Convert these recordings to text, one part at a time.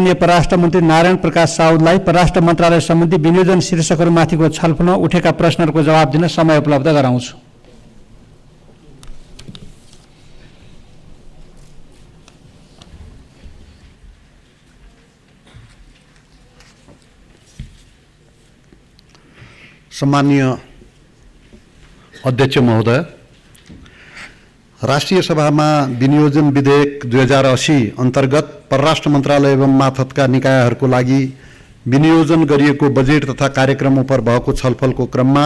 माननीय परराष्ट्र मन्त्री नारायण प्रकाश साउदलाई परराष्ट्र मन्त्रालय सम्बन्धी विनियोजन शीर्षकहरूमाथिको छलफलमा उठेका प्रश्नहरूको जवाब दिन समय उपलब्ध गराउँछु। सम्माननीय अध्यक्ष महोदय, राष्ट्रिय सभामा विनियोजन विधेयक 2080 अन्तर्गत परराष्ट्र मन्त्रालय एवं मातहतका निकायहरूको लागि विनियोजन गरिएको बजेट तथा कार्यक्रम उपर भएको छलफलको क्रममा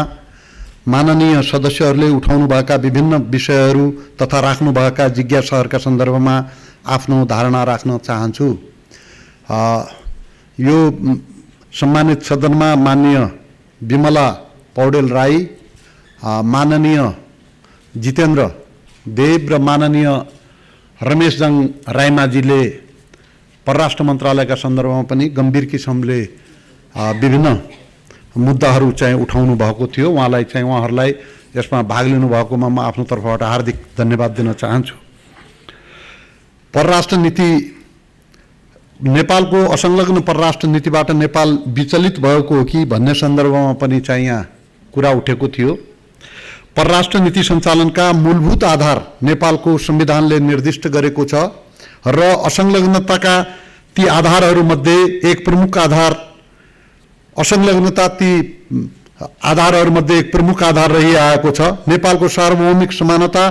माननीय सदस्यहरूले उठाउनुभएका विभिन्न विषयहरू तथा राख्नुभएका जिज्ञासाहरूका सन्दर्भमा आफ्नो धारणा राख्न चाहन्छु। यो सम्मानित सदनमा माननीय विमला पौडेल राई, माननीय जितेन्द्र देव र माननीय रमेशजङ रायमाझीले परराष्ट्र मन्त्रालयका सन्दर्भमा पनि गम्भीर किसिमले विभिन्न मुद्दाहरू चाहिँ उठाउनु भएको थियो। उहाँहरूलाई यसमा भाग लिनु भएकोमा म आफ्नो तर्फबाट हार्दिक धन्यवाद दिन चाहन्छु। परराष्ट्र नीति, नेपालको असंलग्न परराष्ट्र नीतिबाट नेपाल विचलित भएको हो कि भन्ने सन्दर्भमा पनि चाहिँ यहाँ कुरा उठेको थियो। परराष्ट्र नीति सञ्चालनका मूलभूत आधार नेपालको संविधानले निर्दिष्ट गरेको छ र असंलग्नताका ती आधारहरूमध्ये एक प्रमुख आधार, असंलग्नता ती आधारहरूमध्ये एक प्रमुख आधार रहिआएको छ। नेपालको सार्वभौमिक समानता,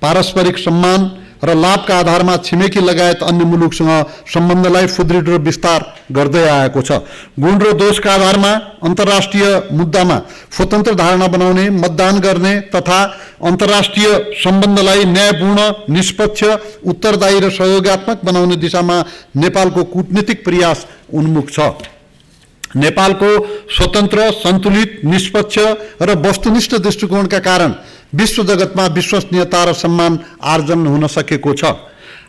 पारस्परिक सम्मान र लाभका आधारमा छिमेकी लगायत अन्य मुलुकसँग सम्बन्धलाई सुदृढ र विस्तार गर्दै आएको छ। गुण र दोषका आधारमा अन्तर्राष्ट्रिय मुद्दामा स्वतन्त्र धारणा बनाउने, मतदान गर्ने तथा अन्तर्राष्ट्रिय सम्बन्धलाई न्यायपूर्ण, निष्पक्ष, उत्तरदायी र सहयोगात्मक बनाउने दिशामा नेपालको कूटनीतिक प्रयास उन्मुख छ। नेपालको स्वतन्त्र, सन्तुलित, निष्पक्ष र वस्तुनिष्ठ दृष्टिकोणका कारण विश्व जगतमा विश्वसनीयता र सम्मान आर्जन हुन सकेको छ।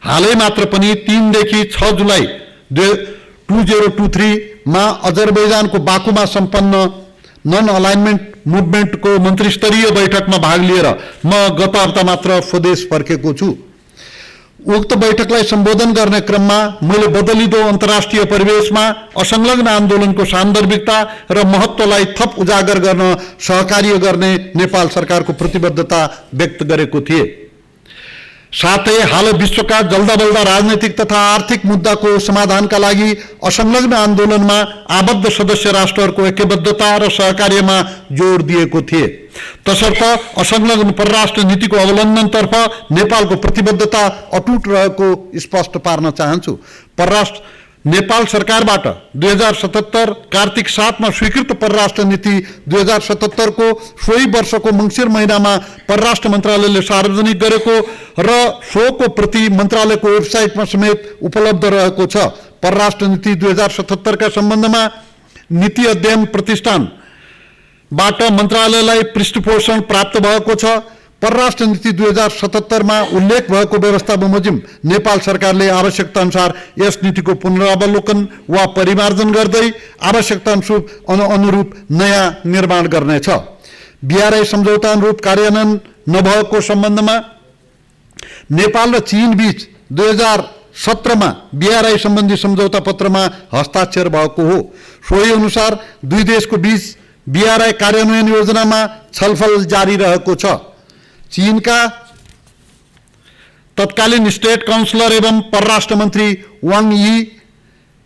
हालै मात्र पनि 3 देखि 6 जुलाई 2023 मा अजरबैजानको बाकुमा सम्पन्न नन अलाइनमेन्ट मुभमेन्टको मन्त्रीस्तरीय बैठकमा भाग लिएर म गत हप्ता मात्र स्वदेश फर्केको छु। उक्त बैठकलाई सम्बोधन गर्ने क्रममा मैले बदलिदो अन्तर्राष्ट्रिय परिवेशमा असंलग्न आन्दोलनको सान्दर्भिकता र महत्त्वलाई थप उजागर गर्न सहकार्य गर्ने नेपाल सरकारको प्रतिबद्धता व्यक्त गरेको थिए। साथै हाल विश्वका जल्दाबल्दा राजनैतिक तथा आर्थिक मुद्दाको समाधानका लागि असंलग्न आन्दोलनमा आबद्ध सदस्य राष्ट्रहरूको ऐक्यबद्धता र सहकार्यमा जोड दिएको थिए। तसर्थ असंलग्न परराष्ट्र नीतिको अवलम्बनतर्फ नेपालको प्रतिबद्धता अटुट रहेको स्पष्ट पार्न चाहन्छु। नेपाल सरकारबाट 2077 कार्तिक 7 मा स्वीकृत परराष्ट्र नीति 2077 को सोही वर्षको मङ्सिर महिनामा परराष्ट्र मन्त्रालयले सार्वजनिक गरेको र सोको प्रति मन्त्रालयको वेबसाइटमा समेत उपलब्ध रहेको छ। परराष्ट्र नीति 2077 का सम्बन्धमा नीति अध्ययन प्रतिष्ठानबाट मन्त्रालयलाई पृष्ठपोषण प्राप्त भएको छ। परराष्ट्र नीति 2077 मा उल्लेख भएको व्यवस्था बमोजिम नेपाल सरकारले आवश्यकता अनुसार यस नीतिको पुनरावलोकन वा परिमार्जन गर्दै आवश्यकता अनुरूप नयाँ निर्माण गर्नेछ। बीआरआई सम्झौता अनुरूप कार्यान्वयन नभएको सम्बन्धमा नेपाल र चीन बीच 2017 मा बीआरआई सम्बन्धी सम्झौता पत्रमा हस्ताक्षर भएको हो। सोही अनुसार दुई देशको बीच बीआरआई कार्यान्वयन योजनामा छलफल जारी रहेको छ। चीन का तत्कालीन स्टेट काउन्सिलर एवं परराष्ट्र मंत्री वांग यी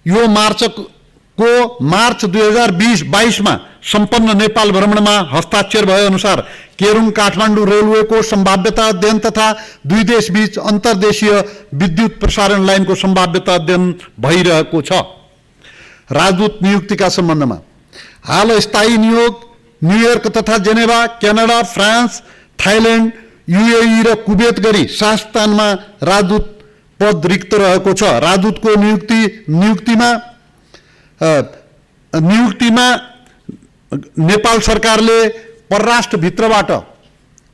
यो मार्च 2022 में संपन्न नेपाल भ्रमणमा हस्ताक्षर भए अनुसार केरुङ काठमाडौँ रेलवे को संभाव्यता अध्ययन तथा दुई देश बीच अंतर्देशीय विद्युत प्रसारण लाइन को संभाव्यता अध्ययन भइरहेको छ। राजदूत नियुक्तिका सम्बन्धमा हाल स्थायी नियोग न्यूयोर्क तथा Geneva, Canada, France, Thailand, UAE र कुवेत गरी 7 स्थानमा राजदूत पद रिक्त रहेको छ। राजदूतको नियुक्तिमा नेपाल सरकारले परराष्ट्र भित्रबाट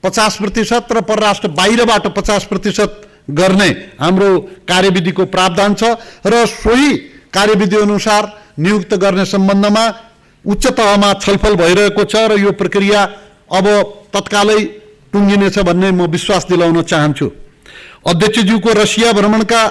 50% र परराष्ट्र बाहिरबाट 50% गर्ने हाम्रो कार्यविधिको प्रावधान छ र सोही कार्यविधि अनुसार नियुक्त गर्ने सम्बन्धमा उच्च तहमा छलफल भइरहेको छ र यो प्रक्रिया अब तत्कालै टुङ्गिनेछ भन्ने म विश्वास दिलाउन चाहन्छु। अध्यक्षज्यूको रसिया भ्रमणका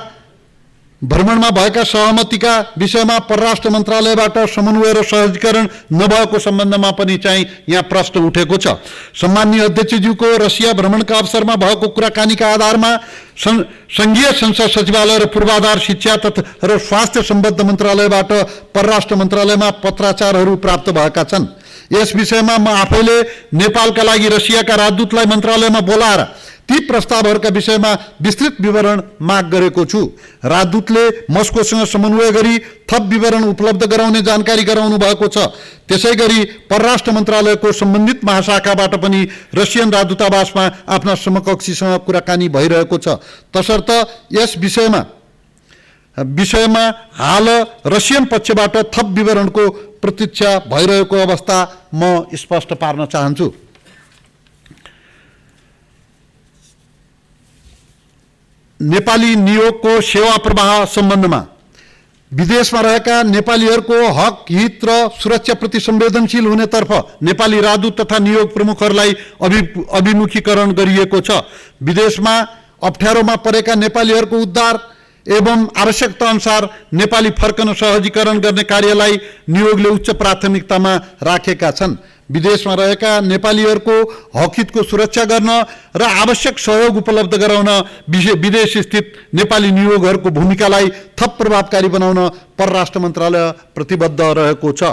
भ्रमणमा भएका सहमतिका विषयमा परराष्ट्र मन्त्रालयबाट समन्वय र सहजीकरण नभएको सम्बन्धमा पनि चाहिँ यहाँ प्रश्न उठेको छ। सम्माननीय अध्यक्षज्यूको रसिया भ्रमणका अवसरमा भएको कुराकानीका आधारमा सङ्घीय संसद सचिवालय र पूर्वाधार शिक्षा तथा र स्वास्थ्य सम्बद्ध मन्त्रालयबाट परराष्ट्र मन्त्रालयमा पत्राचारहरू प्राप्त भएका छन्। यस विषयमा म आफैले नेपालका लागि रसियाका राजदूतलाई मन्त्रालयमा बोलाएर ती प्रस्तावहरूका विषयमा विस्तृत विवरण माग गरेको छु। राजदूतले मस्कोसँग समन्वय गरी थप विवरण उपलब्ध गराउने जानकारी गराउनु भएको छ। त्यसैगरी परराष्ट्र मन्त्रालयको सम्बन्धित महाशाखाबाट पनि रसियन राजदूतावासमा आफ्ना समकक्षीसँग कुराकानी भइरहेको छ। तसर्थ यस विषयमा हाल रसियन पक्षबाट थप विवरणको प्रतीक्षा भइरहेको अवस्था म स्पष्ट पार्न चाहन्छु। नेपाली नियोगको सेवा प्रवाह सम्बन्धमा विदेशमा रहेका नेपालीहरूको हक हित र सुरक्षाप्रति संवेदनशील हुनेतर्फ नेपाली राजदूत तथा नियोग प्रमुखहरूलाई अभिमुखीकरण गरिएको छ। विदेशमा अप्ठ्यारोमा परेका नेपालीहरूको उद्धार एवं आवश्यकता अनुसार नेपाली फर्कन सहजीकरण गर्ने कार्यलाई नियोगले उच्च प्राथमिकतामा राखेका छन्। विदेशमा रहेका नेपालीहरूको हकहितको सुरक्षा गर्न र आवश्यक सहयोग उपलब्ध गराउन विदेश स्थित नेपाली नियोगहरूको भूमिकालाई थप प्रभावकारी बनाउन परराष्ट्र मन्त्रालय प्रतिबद्ध रहेको छ।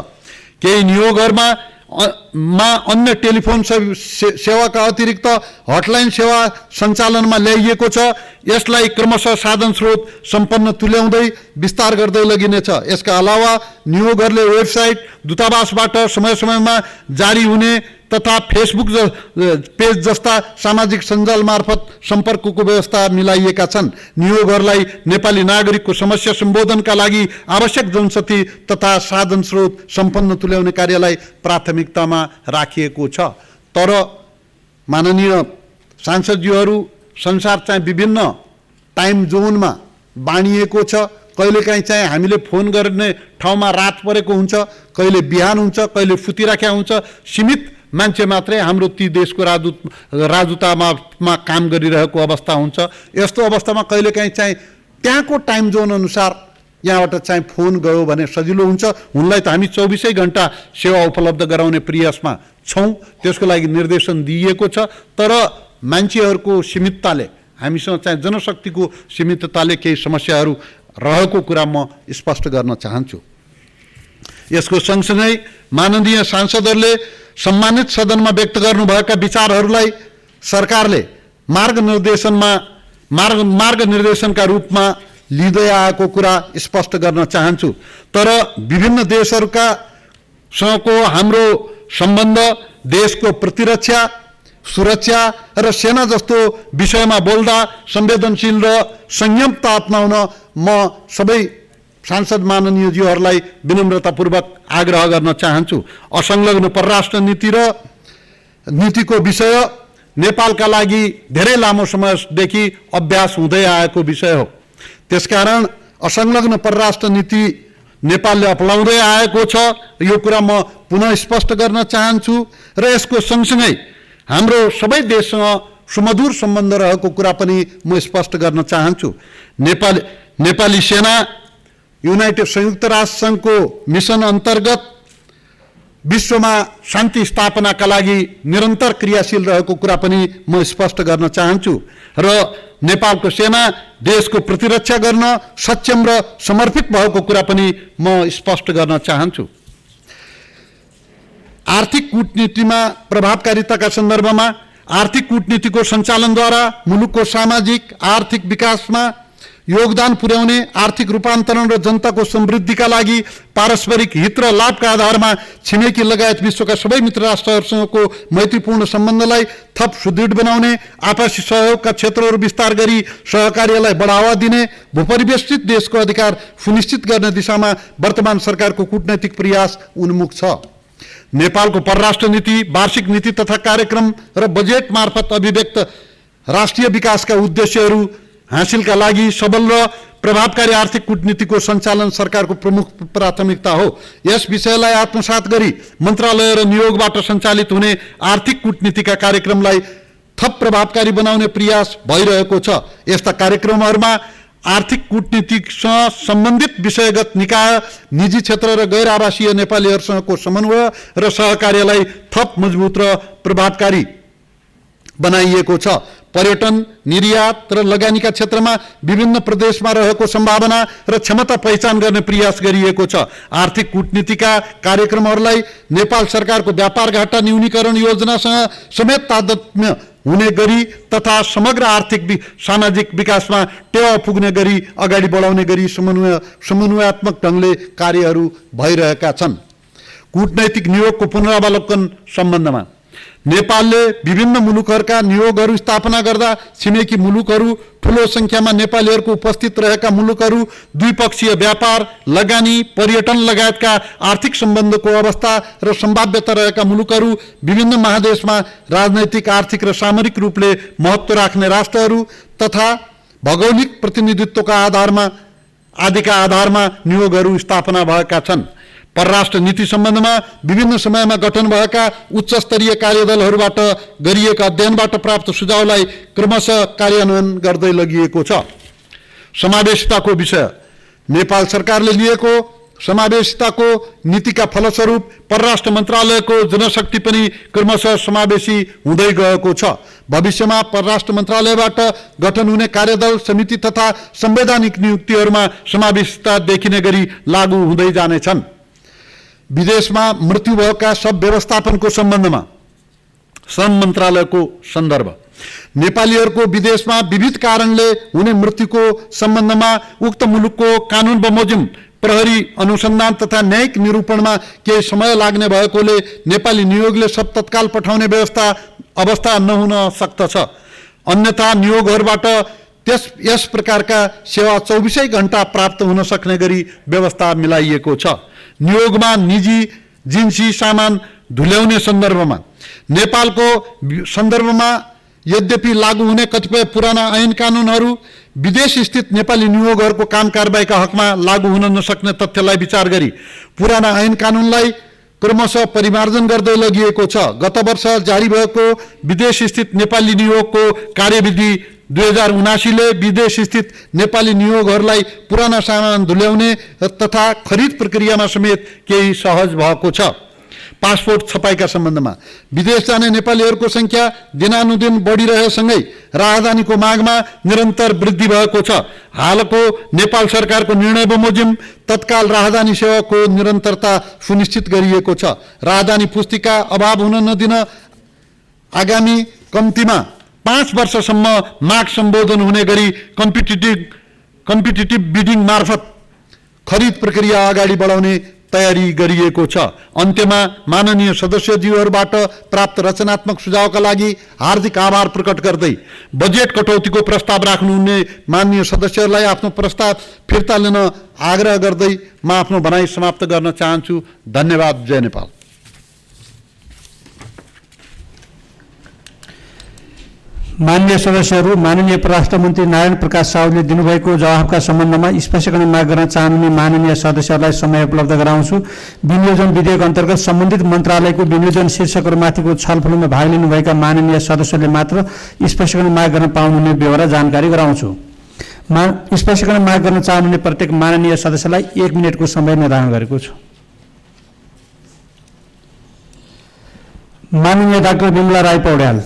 केही नियोगहरूमा अन्य टेलिफोन सेवाका अतिरिक्त हटलाइन सेवा सञ्चालनमा ल्याइएको छ। यसलाई क्रमशः साधन स्रोत सम्पन्न तुल्याउँदै विस्तार गर्दै लगिनेछ। यसका अलावा नियोगहरूले वेबसाइट दूतावासबाट समय समयमा जारी हुने तथा फेसबुक पेज जस्ता सामाजिक सञ्जाल मार्फत सम्पर्कको व्यवस्था मिलाइएका छन्। नियोगहरूलाई नेपाली नागरिकको समस्या सम्बोधनका लागि आवश्यक जनशक्ति तथा साधन स्रोत सम्पन्न तुल्याउने कार्यलाई प्राथमिकतामा राखिएको छ। तर माननीय सांसदज्यूहरू, संसार चाहिँ विभिन्न टाइम जोनमा बाँडिएको छ। कहिलेकाहीँ चाहिँ हामीले फोन गर्ने ठाउँमा रात परेको हुन्छ, कहिले बिहान हुन्छ, कहिले फुतिराख्या हुन्छ। सीमित मान्छे मात्रै हाम्रो ती देशको राजदूतामा काम गरिरहेको अवस्था हुन्छ। यस्तो अवस्थामा कहिलेकाहीँ चाहिँ त्यहाँको टाइम जोन अनुसार यहाँबाट चाहिँ फोन गयो भने सजिलो हुन्छ। उनलाई त हामी 24 घण्टा सेवा उपलब्ध गराउने प्रयासमा छौँ, त्यसको लागि निर्देशन दिइएको छ। तर मान्छेहरूको सीमितताले, हामीसँग चाहिँ जनशक्तिको सीमितताले केही समस्याहरू रहेको कुरा म स्पष्ट गर्न चाहन्छु। यसको सँगसँगै माननीय सांसदहरूले सम्मानित सदनमा व्यक्त गर्नुभएका विचारहरूलाई सरकारले मार्गनिर्देशनका रूपमा लिँदै आएको कुरा स्पष्ट गर्न चाहन्छु। तर विभिन्न देशहरूका सँगको हाम्रो सम्बन्ध देशको प्रतिरक्षा, सुरक्षा र सेना जस्तो विषयमा बोल्दा संवेदनशील र संयमता अपनाउन म सबै सांसद माननीयज्यूहरूलाई विनम्रतापूर्वक आग्रह गर्न चाहन्छु। असंलग्न परराष्ट्र नीतिको विषय नेपालका लागि धेरै लामो समयदेखि अभ्यास हुँदै आएको विषय हो। त्यसकारण असंलग्न परराष्ट्र नीति नेपालले अपनाउँदै आएको छ, यो कुरा म पुनः स्पष्ट गर्न चाहन्छु। र यसको सँगसँगै हाम्रो सबै देशसँग सुमधुर सम्बन्ध रहेको कुरा पनि म स्पष्ट गर्न चाहन्छु। नेपाली सेना युनाइटेड संयुक्त राष्ट्र सङ्घको मिसन अन्तर्गत विश्वमा शान्ति स्थापनाका लागि निरन्तर क्रियाशील रहेको कुरा पनि म स्पष्ट गर्न चाहन्छु। र नेपालको सेना देशको प्रतिरक्षा गर्न सक्षम र समर्पित भएको कुरा पनि म स्पष्ट गर्न चाहन्छु। आर्थिक कूटनीतिमा प्रभावकारिताका सन्दर्भमा आर्थिक कूटनीतिको सञ्चालनद्वारा मुलुकको सामाजिक आर्थिक विकासमा योगदान पुर्याउने, आर्थिक रूपान्तरण र जनताको समृद्धिका लागि पारस्परिक हित र लाभका आधारमा छिमेकी लगायत विश्वका सबै मित्र राष्ट्रहरूसँगको मैत्रीपूर्ण सम्बन्धलाई थप सुदृढ बनाउने, आपसी सहयोगका क्षेत्रहरू विस्तार गरी सहकार्यलाई बढावा दिने, भूपरिवेष्टित देशको अधिकार सुनिश्चित गर्ने दिशामा वर्तमान सरकारको कूटनैतिक प्रयास उन्मुख छ। नेपालको परराष्ट्र नीति, वार्षिक नीति तथा कार्यक्रम र बजेट मार्फत अभिव्यक्त राष्ट्रिय विकासका उद्देश्यहरू हासिलका लागि सबल र प्रभावकारी आर्थिक कूटनीतिको सञ्चालन सरकारको प्रमुख प्राथमिकता हो। यस विषयलाई आत्मसात गरी मन्त्रालय र नियोगबाट सञ्चालित हुने आर्थिक कूटनीतिका कार्यक्रमलाई थप प्रभावकारी बनाउने प्रयास भइरहेको छ। यस्ता कार्यक्रमहरूमा आर्थिक कूटनीतिसँग सम्बन्धित विषयगत निकाय, निजी क्षेत्र र गैर आवासीय नेपालीहरूसँगको समन्वय र सहकार्यलाई थप मजबुत र प्रभावकारी बनाइएको छ। पर्यटन, निर्यात र लगानीका क्षेत्रमा विभिन्न प्रदेशमा रहेको सम्भावना र क्षमता पहिचान गर्ने प्रयास गरिएको छ। आर्थिक कूटनीतिका कार्यक्रमहरूलाई नेपाल सरकारको व्यापार घाटा न्यूनीकरण योजनासँग समेत तादात्म्य हुने गरी तथा समग्र आर्थिक सामाजिक विकासमा टेवा पुग्ने गरी अगाडि बढाउने गरी समन्वयात्मक ढङ्गले कार्यहरू भइरहेका छन्। कूटनैतिक नियोगको पुनरावलोकन सम्बन्धमा नेपालले विभिन्न मुलुकहरूका नियोगहरू स्थापना गर्दा छिमेकी मुलुकहरू, ठुलो सङ्ख्यामा नेपालीहरूको उपस्थित रहेका मुलुकहरू, द्विपक्षीय व्यापार, लगानी, पर्यटन लगायतका आर्थिक सम्बन्धको अवस्था र सम्भाव्यता रहेका मुलुकहरू, विभिन्न महादेशमा राजनैतिक, आर्थिक र सामरिक रूपले महत्त्व राख्ने राष्ट्रहरू तथा भौगोलिक प्रतिनिधित्वका आदिका आधारमा नियोगहरू स्थापना भएका छन्। परराष्ट्र नीति सम्बन्धमा विभिन्न समयमा गठन भएका उच्च स्तरीय कार्यदलहरूबाट गरिएका अध्ययनबाट प्राप्त सुझावलाई क्रमशः कार्यान्वयन गर्दै लगिएको छ। समावेशिताको विषय नेपाल सरकारले लिएको समावेशिताको नीतिका फलस्वरूप परराष्ट्र मन्त्रालयको जनशक्ति पनि क्रमशः समावेशी हुँदै गएको छ। भविष्यमा परराष्ट्र मन्त्रालयबाट गठन हुने कार्यदल, समिति तथा संवैधानिक नियुक्तिहरूमा समावेशिता देखिने गरी लागू हुँदै जानेछन्। विदेशमा मृत्यु भएका सब व्यवस्थापनको सम्बन्धमा श्रम मन्त्रालयको सन्दर्भ नेपालीहरूको विदेशमा विविध कारणले हुने मृत्युको सम्बन्धमा उक्त मुलुकको कानुन बमोजिम प्रहरी अनुसन्धान तथा न्यायिक निरूपणमा केही समय लाग्ने भएकोले नेपाली नियोगले सब तत्काल पठाउने अवस्था नहुन सक्दछ। अन्यथा नियोगहरूबाट यस प्रकारका सेवा 24 घण्टा प्राप्त हुन सक्ने गरी व्यवस्था मिलाइएको छ। नियोगमा निजी जिन्सी सामान धुल्याउने सन्दर्भमा नेपालको सन्दर्भमा यद्यपि लागू हुने कतिपय पुराना ऐन कानुनहरू विदेश स्थित नेपाली नियोगहरूको काम कारबाहीका हकमा लागू हुन नसक्ने तथ्यलाई विचार गरी पुराना ऐन कानुनलाई क्रमशः परिमार्जन गर्दै लगिएको छ। गत वर्ष जारी भएको विदेश स्थित नेपाली नियोगको कार्यविधि 2079ले विदेश स्थित नेपाली नियोगहरूलाई पुराना सामान धुल्याउने तथा खरिद प्रक्रियामा समेत केही सहज भएको छ। पासपोर्ट छपाईका सम्बन्धमा विदेश जाने नेपालीहरूको संख्या दिनानुदिन बढिरहेसँगै राजधानीको मागमा निरन्तर वृद्धि भएको छ। हालको नेपाल सरकारको निर्णय बमोजिम तत्काल राजधानी सेवाको निरन्तरता सुनिश्चित गरिएको छ। राजधानी पुस्तिका अभाव हुन नदिन आगामी कम्तीमा 5 वर्षसम्म माग सम्बोधन हुने गरी कम्पिटिटिभ बिडिङ मार्फत खरिद प्रक्रिया अगाडि बढाउने तयारी गरिएको छ। अन्त्यमा माननीय सदस्यज्यूहरूबाट प्राप्त रचनात्मक सुझावका लागि हार्दिक आभार प्रकट गर्दै बजेट कटौतीको प्रस्ताव राख्नुहुने माननीय सदस्यहरूलाई आफ्नो प्रस्ताव फिर्ता लिन आग्रह गर्दै म आफ्नो भनाइ समाप्त गर्न चाहन्छु। धन्यवाद। जय नेपाल। माननीय सदस्यहरू, माननीय परराष्ट्र मन्त्री नारायण प्रकाश साउदले दिनुभएको जवाफका सम्बन्धमा स्पष्टीकरण माग गर्न चाहनुहुने माननीय सदस्यहरूलाई समय उपलब्ध गराउँछु। विनियोजन विधेयक अन्तर्गत सम्बन्धित मन्त्रालयको विनियोजन शीर्षकहरूमाथिको छलफलमा भाग लिनुभएका माननीय सदस्यले मात्र स्पष्टीकरण माग गर्न पाउनुहुने बेहोरा जानकारी गराउँछु। स्पष्टीकरण माग गर्न चाहनुहुने प्रत्येक माननीय सदस्यलाई 1 मिनेटको समय निर्धारण गरेको छु। माननीय डाक्टर बिमला राई पौड्याल।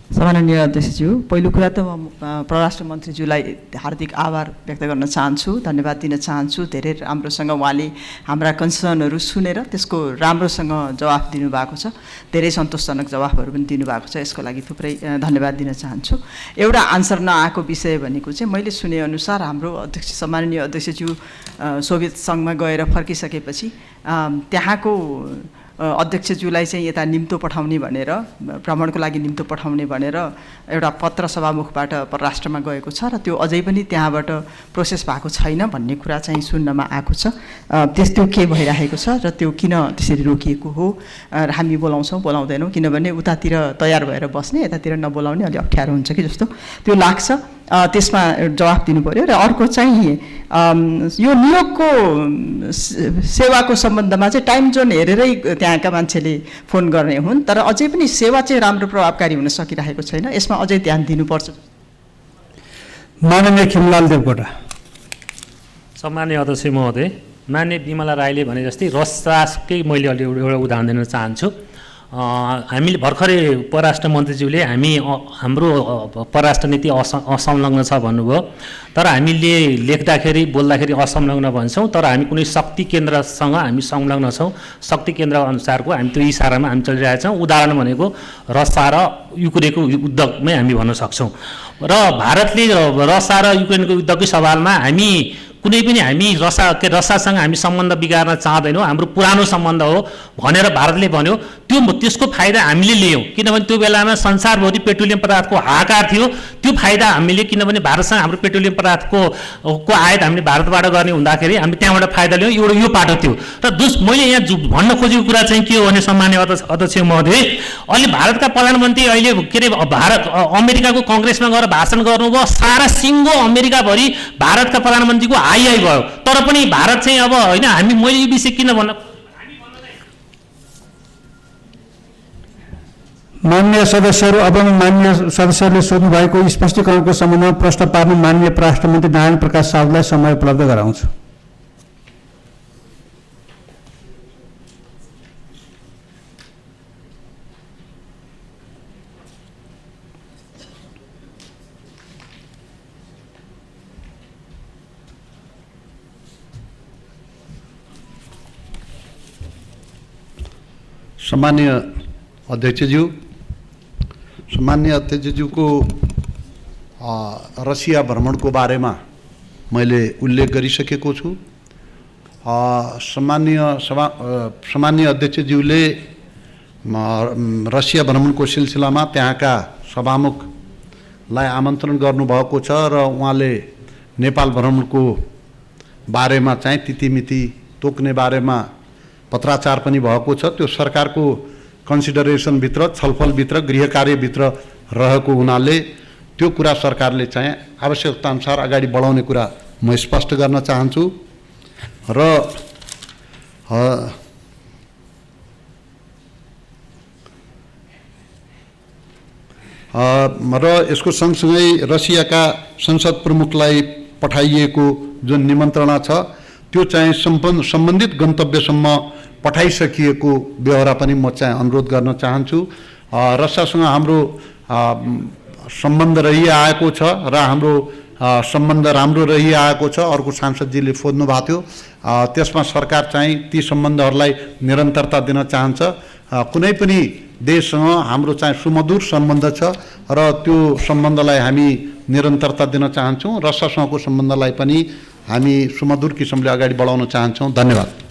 सम्माननीय अध्यक्षज्यू, पहिलो कुरा त म परराष्ट्र मन्त्रीज्यूलाई हार्दिक आभार व्यक्त गर्न चाहन्छु, धन्यवाद दिन चाहन्छु। धेरै राम्रोसँग उहाँले हाम्रा कन्सर्नहरू सुनेर त्यसको राम्रोसँग जवाफ दिनुभएको छ। धेरै सन्तोषजनक जवाफहरू पनि दिनुभएको छ। यसको लागि थुप्रै धन्यवाद दिन चाहन्छु। एउटा आन्सर नआएको विषय भनेको चाहिँ मैले सुनेअनुसार हाम्रो सम्माननीय अध्यक्षज्यू सोभियत सङ्घमा गएर फर्किसकेपछि त्यहाँको अध्यक्षज्यूलाई चाहिँ यता निम्तो पठाउने भनेर, भ्रमणको लागि निम्तो पठाउने भनेर एउटा पत्र सभामुखबाट परराष्ट्रमा गएको छ र त्यो अझै पनि त्यहाँबाट प्रोसेस भएको छैन भन्ने कुरा चाहिँ सुन्नमा आएको छ। त्यो के भइरहेको छ र त्यो किन त्यसरी रोकिएको हो र हामी बोलाउँदैनौँ, किनभने उतातिर तयार भएर बस्ने, यतातिर नबोलाउने अलि अप्ठ्यारो हुन्छ कि जस्तो त्यो लाग्छ। त्यसमा जवाफ दिनु पर्यो। र अर्को चाहिँ यो नियोगको सेवाको सम्बन्धमा चाहिँ टाइम जोन हेरेरै त्यहाँका मान्छेले फोन गर्ने हुन्, तर अझै पनि सेवा चाहिँ राम्रो प्रभावकारी हुन सकिरहेको छैन। यसमा अझै ध्यान दिनुपर्छ। माननीय खिमलाल देवकोटा। सम्माननीय अध्यक्ष महोदय, माननीय विमला राईले भने जस्तै रसरासकै मैले अलि एउटा उदाहरण दिन चाहन्छु। हामीले भर्खरै परराष्ट्र मन्त्रीज्यूले हाम्रो परराष्ट्र नीति असंलग्न छ भन्नुभयो, तर हामीले लेख्दाखेरि बोल्दाखेरि असंलग्न भन्छौँ, तर हामी कुनै शक्ति केन्द्रसँग हामी संलग्न छौँ। शक्ति केन्द्र अनुसारको हामी त्यो इसारामा हामी चलिरहेका छौँ। उदाहरण भनेको रसा र युक्रेनको युद्धमै हामी भन्न सक्छौँ। र भारतले रसा र युक्रेनको युद्धकै सवालमा कुनै पनि हामी रसासँग हामी सम्बन्ध बिगार्न चाहदैनौँ, हाम्रो पुरानो सम्बन्ध हो भनेर भारतले भन्यो। त्यसको फाइदा हामीले लियौँ, किनभने त्यो बेलामा संसारभरि पेट्रोलियम पदार्थको हाहाकार थियो। त्यो फाइदा हामीले, किनभने भारतसँग हाम्रो पेट्रोलियम पदार्थको आयात हामीले भारतबाट गर्ने हुँदाखेरि हामी त्यहाँबाट फाइदा लियौँ। एउटा यो पाटो थियो। र मैले यहाँ भन्न खोजेको कुरा चाहिँ के हो भने सम्माननीय अध्यक्ष महोदय, अहिले भारतका प्रधानमन्त्री अहिले अमेरिकाको कङ्ग्रेसमा गएर भाषण गर्नुभयो। सारा सिङ्गो अमेरिकाभरि भारतका प्रधानमन्त्रीको हाई भयो, तर पनि भारत चाहिँ अब होइन, मैले यो विषय किन भन्न। माननीय सदस्यहरू, अब माननीय सदस्यहरूले सोध्नु भएको स्पष्टीकरणको सम्बन्धमा प्रश्न पार्न माननीय परराष्ट्र मन्त्री नारायण प्रकाश साउदलाई समय उपलब्ध गराउँछु। सम्माननीय अध्यक्षज्यूको रसिया भ्रमणको बारेमा मैले उल्लेख गरिसकेको छु। सम्माननीय अध्यक्षज्यूले रसिया भ्रमणको सिलसिलामा त्यहाँका सभामुखलाई आमन्त्रण गर्नुभएको छ र उहाँले नेपाल भ्रमणको बारेमा चाहिँ तिथिमिति तोक्ने बारेमा पत्राचार पनि भएको छ। त्यो सरकारको कन्सिडरेसनभित्र, छलफलभित्र, गृह कार्यभित्र रहेको हुनाले त्यो कुरा सरकारले चाहिँ आवश्यकताअनुसार अगाडि बढाउने कुरा म स्पष्ट गर्न चाहन्छु। र यसको सँगसँगै रसियाका संसद प्रमुखलाई पठाइएको जुन निमन्त्रणा छ त्यो चाहिँ सम्बन्धित गन्तव्यसम्म पठाइसकिएको व्यवहार पनि म चाहिँ अनुरोध गर्न चाहन्छु। रसियासँग हाम्रो सम्बन्ध रहिआएको छ र हाम्रो सम्बन्ध राम्रो रहिआएको छ। अर्को सांसदजीले सोध्नु भएको थियो, त्यसमा सरकार चाहिँ ती सम्बन्धहरूलाई निरन्तरता दिन चाहन्छ। कुनै पनि देशसँग हाम्रो चाहिँ सुमधुर सम्बन्ध छ र त्यो सम्बन्धलाई हामी निरन्तरता दिन चाहन्छौँ। रसियासँगको सम्बन्धलाई पनि हामी सुमधुर किसिमले अगाडि बढाउन चाहन्छौँ। धन्यवाद।